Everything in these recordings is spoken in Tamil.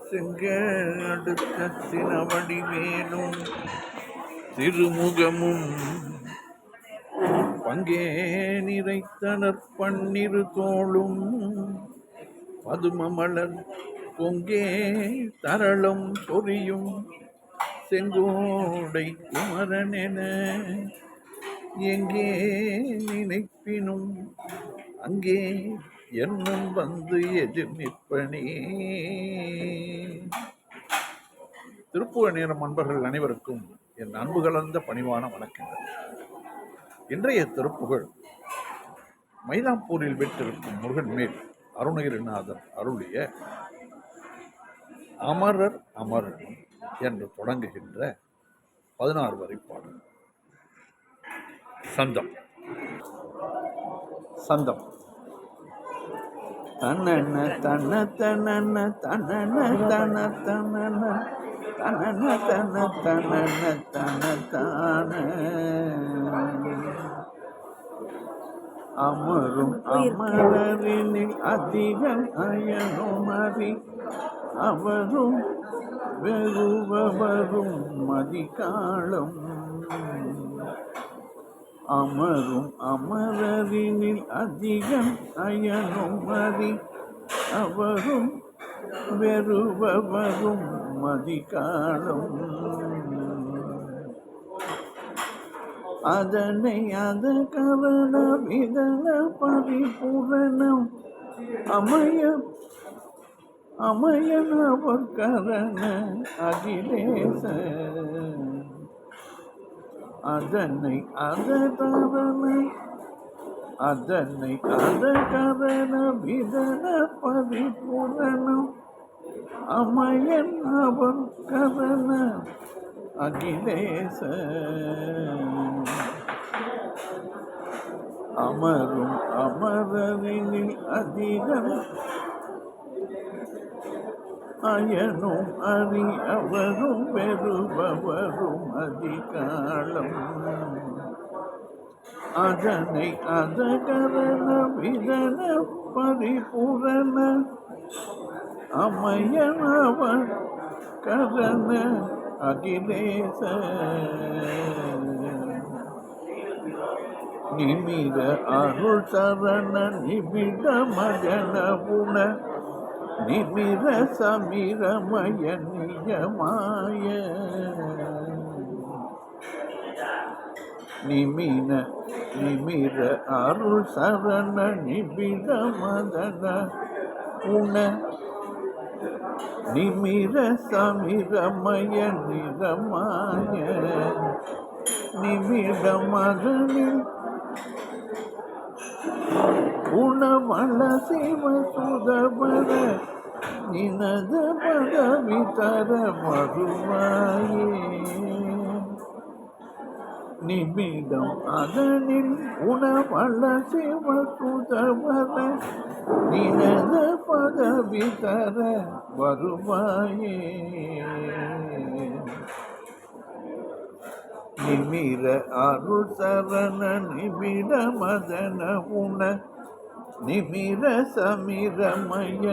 செங்கல் அடுத்த சினவடிவேலும் திருமுகமும் பங்கே நிறைத்தனர் பன்னிரு தோளும் பதுமமலர் பொங்கே தரளும் சொரியும் செங்கோடை குமரனென எங்கே நினைப்பினும் அங்கே என்னும் வந்து எதிர்நிற்பனே. திருப்புகழ் நேரம் அன்பர்கள் அனைவருக்கும் என் அன்பு கலந்த பணிவான வணக்கங்கள். இன்றைய திருப்புகழ் மயிலாப்பூரில் வீட்டிருக்கும் முருகன் மேல் அருணகிரிநாதர் அருளிய அமரர் அமரர் என்று தொடங்குகின்ற 16 வரி பாடல். சந்தம். சந்தம். தனன தன தனன தனன தன தனன தனன தன தனன தன தான அமரும் அமரரினில் அதிகம் அயனும் அறி அவரும் வெறுவரும் மதிகாலம் அமரும் அமரரினில் அதிகம் அயனும் அறி அவரும் வெறுவரும் மதிகாலம் அதனை அத கரண விதன பரிபூரணம் அமையனவர் கரண அகிலேச அதனை அத கரண விதன பரிபூரணம் அமையனவர் கரண அகிலேச அமரும் அமரரினில் அதிகம் அயனும் அறி அவரும் பெறுபவரும் அதிகாலம் அதனை அத கரண விதன பரிபூரண அமையனவர் கரண அகிலேச நிமிர அருள் சரண நிமிட மகன உண நிமிர சமிரமய நியமாய நிமிர அருள் சரண நிமிட மதன உண நிமிர சமிரமய நிறமாய நிமிட மதனில் உணவள சிவ சுதபர நினத பதவி தர மறுவாயே நிமிடம் அதனில் உணவள சிவ சுதபர நினத பதவி தர வருவாயே நிமிர அருள் சரண நிமிட மதன உண நிமிர சமிரமய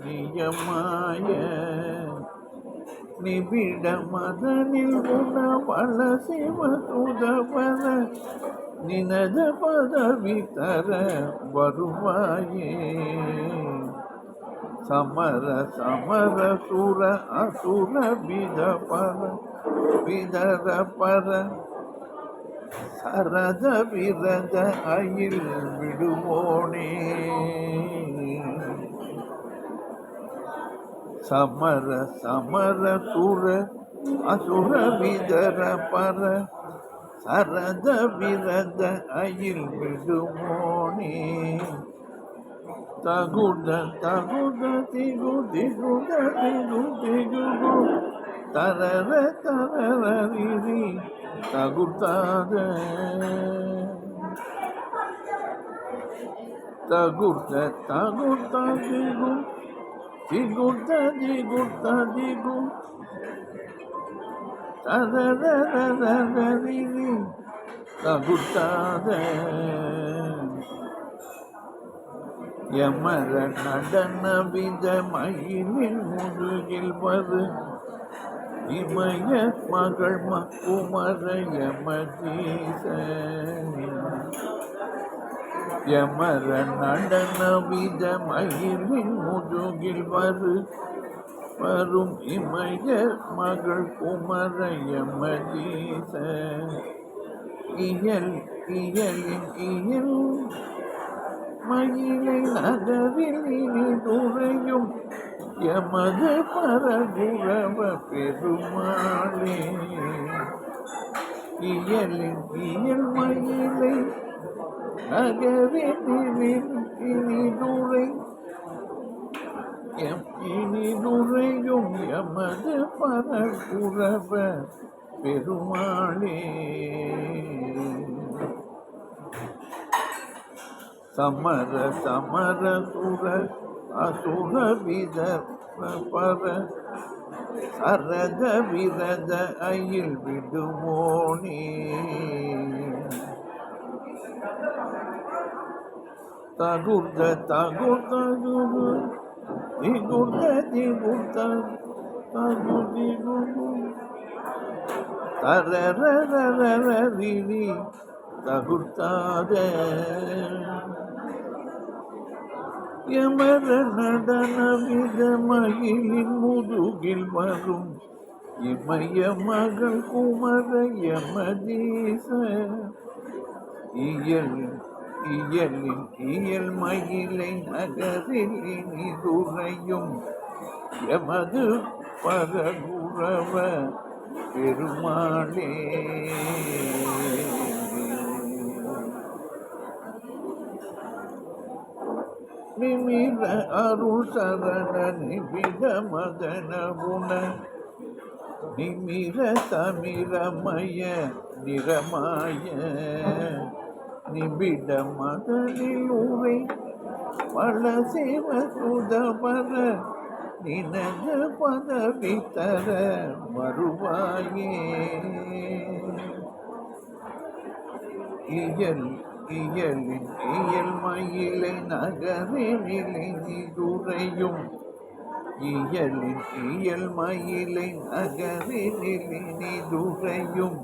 நியமாய நிபிட மதனில் உணவள சிவ சுதபர நினத பதவி தர வருவாயே சமர சமர சுர அசுர விதர பர சரத விரத அயில் விடுவோனே சமர சமர சுர அசுர விதர பர சரத விரத அயில் விடுவோனே தகுத தகுத திகு திகுத திகு திகு தரர தரரி தகுத்தாத தகுத்த தகுத்த திகு திகுத்த திகுத்த திகு தரரி தகுத்தாத யமர நடன வித மயிலின் முதுகில் வரு இமய மகள் குமர யமதீச. யமர நடன வித மயிலின் முதுகில் வரும் இமய மகள் குமர யமதீச. இயல் மயிலை நகரில் இனி துறையும் எமது பரகுரவ பெருமாளே. இயல் மயிலை நகரில் இனி துறையும் எமது பரகுரவ பெருமாளே. சமர சுர அசுர வித பர சரத விரத அயில் விடுமோனே. தகுர்த தரரரரரி தகுர்த்தாத. யமர நடன வித மகிழின் முதுகில் வரும் இமய மகள் குமர யமதீச. இயல் மயிலை நகரில் இனி துறையும் எமது பரகுரவ பெருமாளே. நிமிர அருள் சரண நிபிட மதன குண நிமிர சமிரமய நிறமாய. நிபிட மதனில் உரை பல சிவ சுதபர நினக பதவி தர வருவாயே. இயல் மயிலை நகரினிலை துறையும் இயல் மயிலை நகரினிலை துறையும்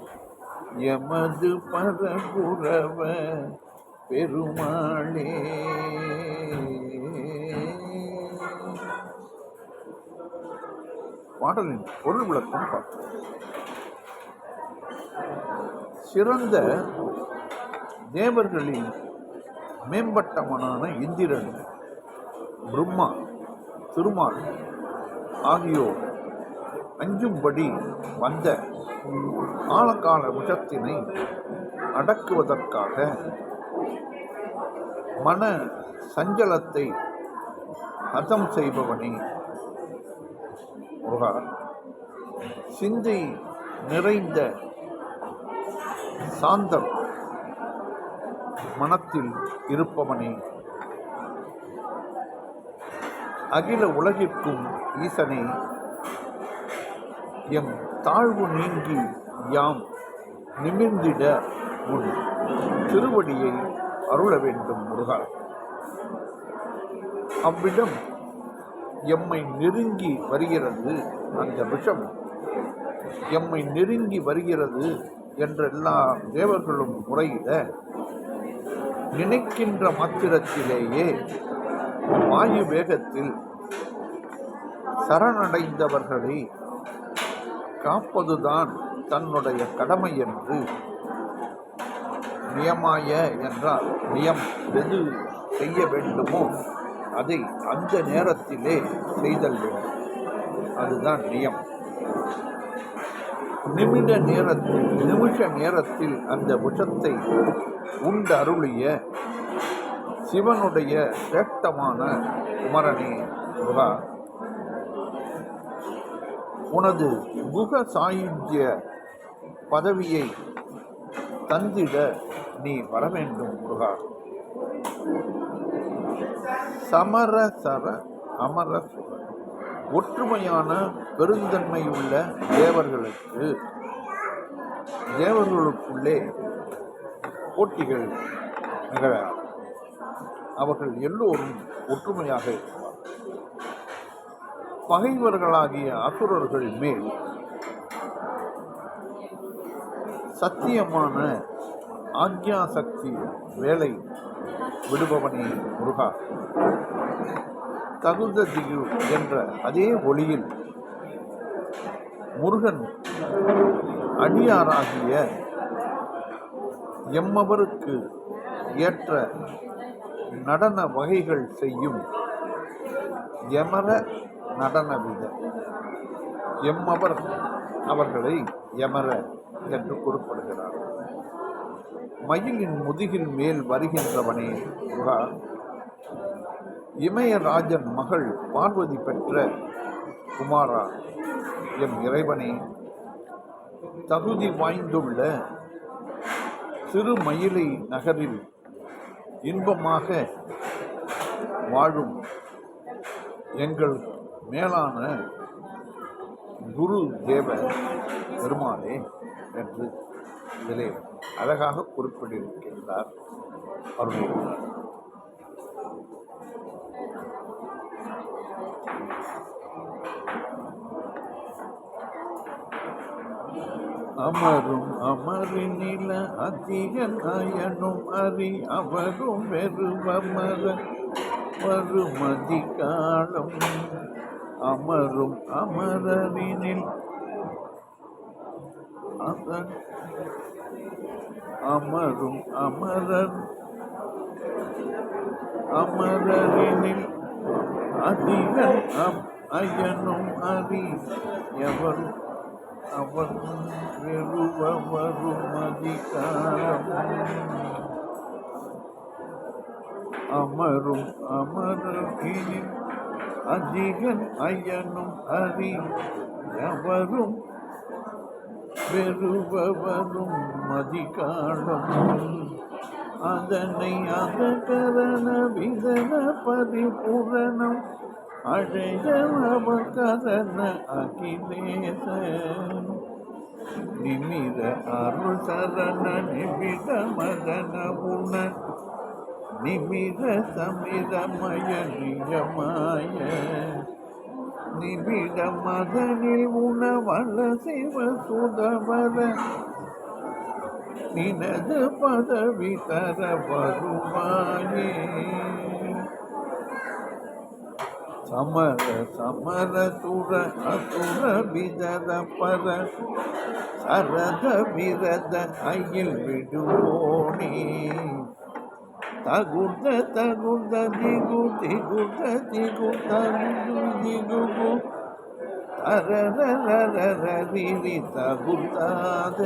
எமது பரகுரவ பெருமாளே. பாடலின் பொருள் விளக்கம் பார்ப்போம். சிறந்த தேவர்களின் மேம்பட்டவனான இந்திரன், பிரம்மா, திருமால் ஆகியோர் அஞ்சும்படி வந்த ஆழகால விஷத்தினை அடக்குவதற்காக மன சஞ்சலத்தை ஹதம் செய்பவனே முருகா. சிந்தை நிறைந்த சாந்தம் மனத்தில் இருப்பவனே. அகில உலகிற்கும் ஈசனே, எம் தாழ்வு நீங்கி யாம் நிமிர்ந்திட உன் திருவடியை அருள வேண்டும் முருகா. அவ்விடம் எம்மை நெருங்கி வருகிறது, அந்த விஷம் எம்மை நெருங்கி வருகிறது என்றெல்லா தேவர்களும் முறையிட நினைக்கின்ற மாத்திரத்திலேயே வாயு வேகத்தில் சரணடைந்தவர்களை காப்பதுதான் தன்னுடைய கடமை என்று நியமாய என்றால் நியம் எது செய்ய வேண்டுமோ அதை அந்த நேரத்திலே செய்தல் வேண்டும். அதுதான் நியம். நிமிஷ நேரத்தில் அந்த விஷத்தை உண்டு அருளிய சிவனுடைய சேட்டமான குமரனே முருகா, உனது குக சாயுஜ்ய பதவியை தந்திட நீ வரவேண்டும் முருகா. சமரசர அமரசுர ஒற்றுமையான பெருந்தன்மையுள்ள தேவர்களுக்குள்ளே போட்டிகள் நிகழ அவர்கள் எல்லோரும் ஒற்றுமையாக இருப்பார்கள். பகைவர்களாகிய அசுரர்கள் மேல் சத்தியமான ஆக்ஞா சக்தி வேலை விடுபவனே முருகா, தகுந்த திகு என்ற அதே ஒளியில் முருகன் அடியாராகிய எம்மவருக்கு ஏற்ற நடன வகைகள் செய்யும் யமர நடனவித எம்மவர் அவர்களை யமர என்று குறிப்பிடுகிறார். மயிலின் முதுகில் மேல் வருகின்றவனே முருகா, இமயராஜன் மகள் பார்வதி பெற்ற குமாரா எம் இறைவனே, தகுதி வாய்ந்துள்ள சிறு மயிலை நகரில் இன்பமாக வாழும் எங்கள் மேலான குரு தேவ பெருமாளே என்று இதிலே அழகாக குறிப்பிட்டிருக்கின்றார் அருள்வார். அமரும் அமரினில அதிகன் அயனும் அறி அவரும் வெறுவமர வருமதி காலம் அமரும் அமரனில் அதன் அமரும் அமரர் அமரனில் அதிகன் அயனும் அறி எவரும் அவர் வெறுவரும் அதிகாரம் அமரும் அமரனில் அதிகன் அயனும் அறி எவரும் வெறுவரும் அதிகாரம் அதனை அதகரண விதன பரிபூரணம் அழகவகரண அகிலேச நிமிர அருள் சரண நிமிட மதன உண நிமிர சமிரமய நியமாய நிமிட மதனில் உணவள சிவ சுதவர நினது பதவி தர வருவாயே சமர சமர சுர அசுர விதர பர சரத விரத அயில் விடுவோனே தகுந்த தகுந்த திகு திகுந்த திகு தகுந்து திகு அரரரரரி தகுந்தாத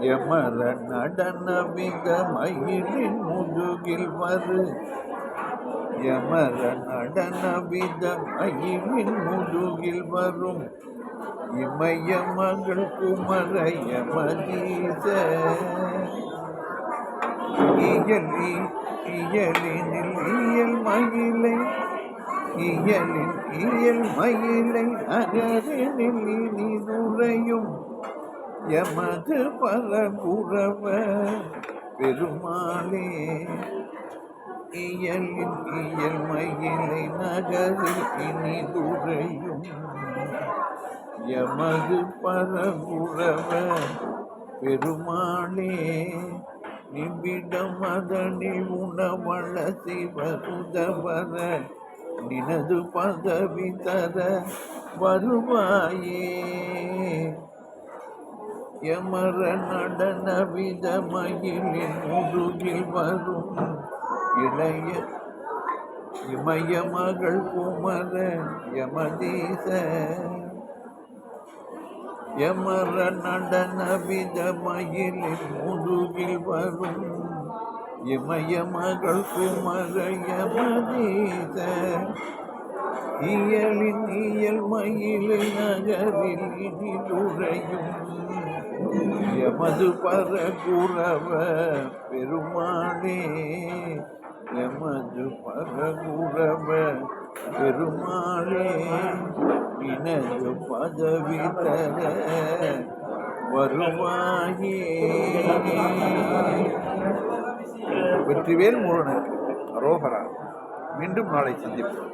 யமர நடன வித மயிலின் முதுகில் வரு யமர நடன வித மயிலின் முதுகில் வரும் இமய மகள் குமர யமதீச இயலினில் இயல் மயிலை இயலின் இயல் மயிலை நகரினில் இனிதுரையும் எமது பரகுரவ பெருமாளே இயலின் இயல் மயிலை நகரில் இனிதுரையும் எமது பரகுரவ பெருமாளே நிபிடம் அதனில் உணவள சிவ சுதவர நினது பதவி தர வருவாயே யமர நடன வித மயிலின் முதுகில் வரும் இளைய இமய மகள் குமர யமதீச யமர நடன வித மயிலின் முதுகில் வரும் இமய மகள் குமர யமதீச இயலின் இயல் மயிலை நகரில் இனிதுரையும் எமது பரகுரவ பெருமாளே எமது பரகுரவ பெருமாளே இனது பதவி தர வருவாயே வெற்றிவேல் முருகனுக்கு அரோகரா. மீண்டும் நாளை சந்திப்போம்.